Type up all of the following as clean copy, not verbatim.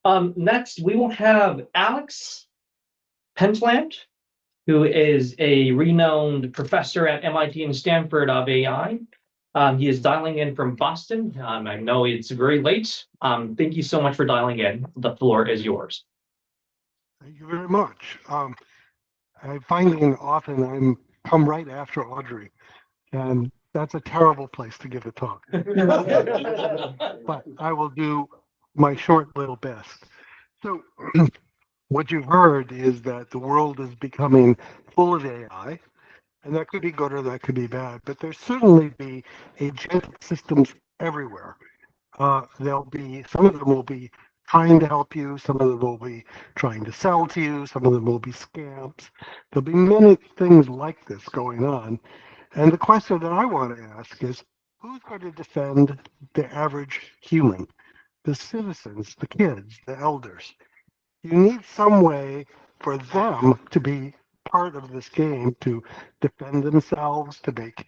Next, we will have Alex Pentland, who is a renowned professor at MIT and Stanford of AI. He is dialing in from Boston. I know it's very late. Thank you so much for dialing in. The floor is yours. Thank you very much. I find often I'm come right after Audrey, and that's a terrible place to give a talk. But I will do my short little best. So, what you've heard is that the world is becoming full of AI, and that could be good or that could be bad, but there'll certainly be agentic systems everywhere. There'll be some of them will be trying to help you, some of them will be trying to sell to you, some of them will be scams. There'll be many things like this going on. And the question that I want to ask is who's going to defend the average human, the citizens, the kids, the elders? You need some way for them to be part of this game, to defend themselves, to make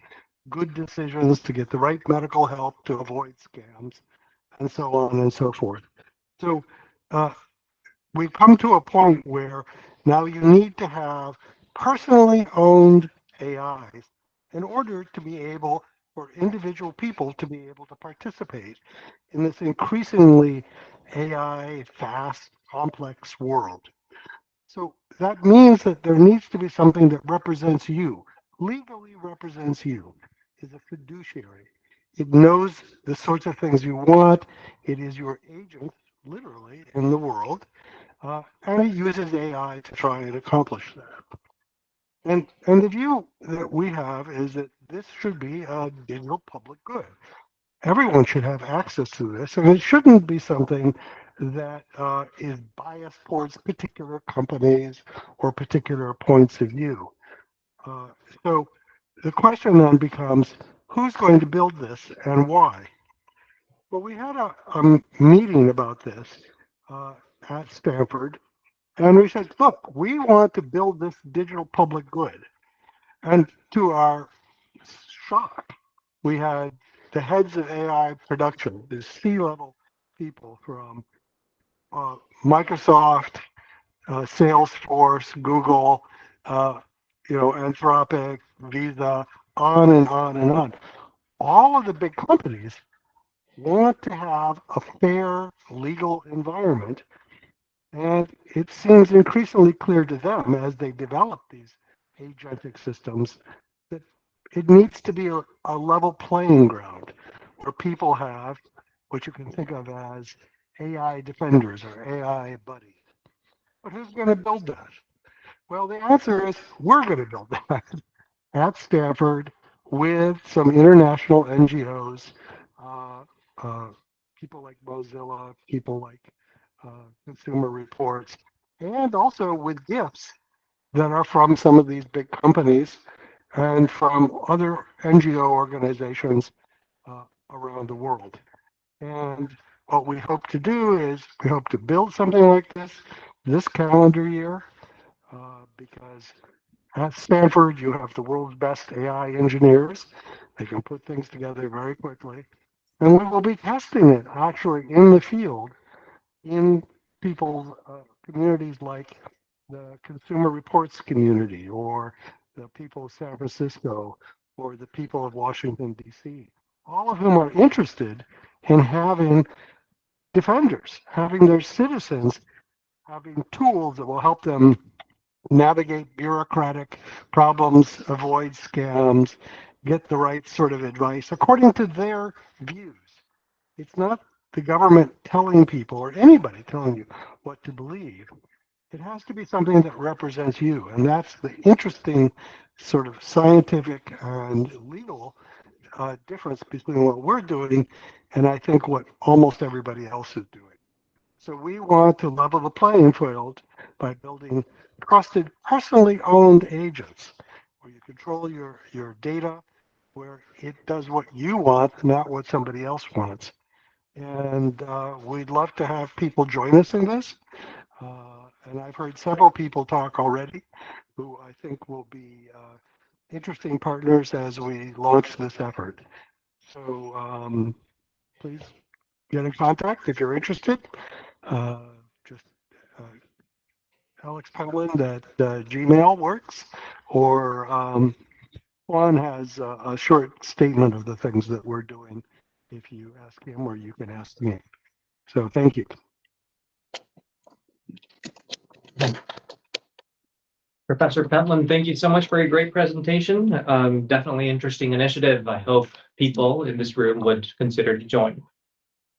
good decisions, to get the right medical help, to avoid scams, and so on and so forth. So uh, we've come to a point where now you need to have personally owned AIs in order to be able for individual people to be able to participate in this increasingly AI fast, complex world. So that means that there needs to be something that represents you, legally represents you, is a fiduciary. It knows the sorts of things you want. It is your agent, literally, in the world. And it uses AI to try and accomplish that. And the view that we have is that this should be a digital public good. Everyone should have access to this, and it shouldn't be something that is biased towards particular companies or particular points of view. Uh, so the question then becomes, who's going to build this and why? Well, we had a meeting about this uh, at Stanford, and we said, look, we want to build this digital public good. And to our shock, we had the heads of AI production, the C-level people from uh, Microsoft, Salesforce, Google, uh, Anthropic, Visa, on and on and on. All of the big companies want to have a fair legal environment, and it seems increasingly clear to them as they develop these agentic systems that it needs to be a level playing ground where people have what you can think of as AI defenders or AI buddies. But who's going to build that? Well, the answer is we're going to build that at Stanford with some international NGOs, uh, uh, people like Mozilla, people like Consumer Reports, and also with gifts that are from some of these big companies and from other NGO organizations around the world. And what we hope to do is we hope to build something like this calendar year, because at Stanford you have the world's best AI engineers. They can put things together very quickly. And we will be testing it actually in the field in people's communities like the Consumer Reports community or the people of San Francisco or the people of Washington, D.C., all of whom are interested in having defenders, having their citizens, having tools that will help them navigate bureaucratic problems, avoid scams, get the right sort of advice according to their views. It's not the government telling people or anybody telling you what to believe. It has to be something that represents you. And that's the interesting sort of scientific and legal difference between what we're doing and I think what almost everybody else is doing. So we want to level the playing field by building trusted, personally owned agents where you control your data, where it does what you want, not what somebody else wants. And we'd love to have people join us in this. And I've heard several people talk already who I think will be interesting partners as we launch this effort. So please get in contact if you're interested. Uh, Alex Pentland at Gmail works, or Juan has a short statement of the things that we're doing. If you ask him, or you can ask me. So thank you. Professor Pentland, thank you so much for a great presentation. Definitely interesting initiative. I hope people in this room would consider to join.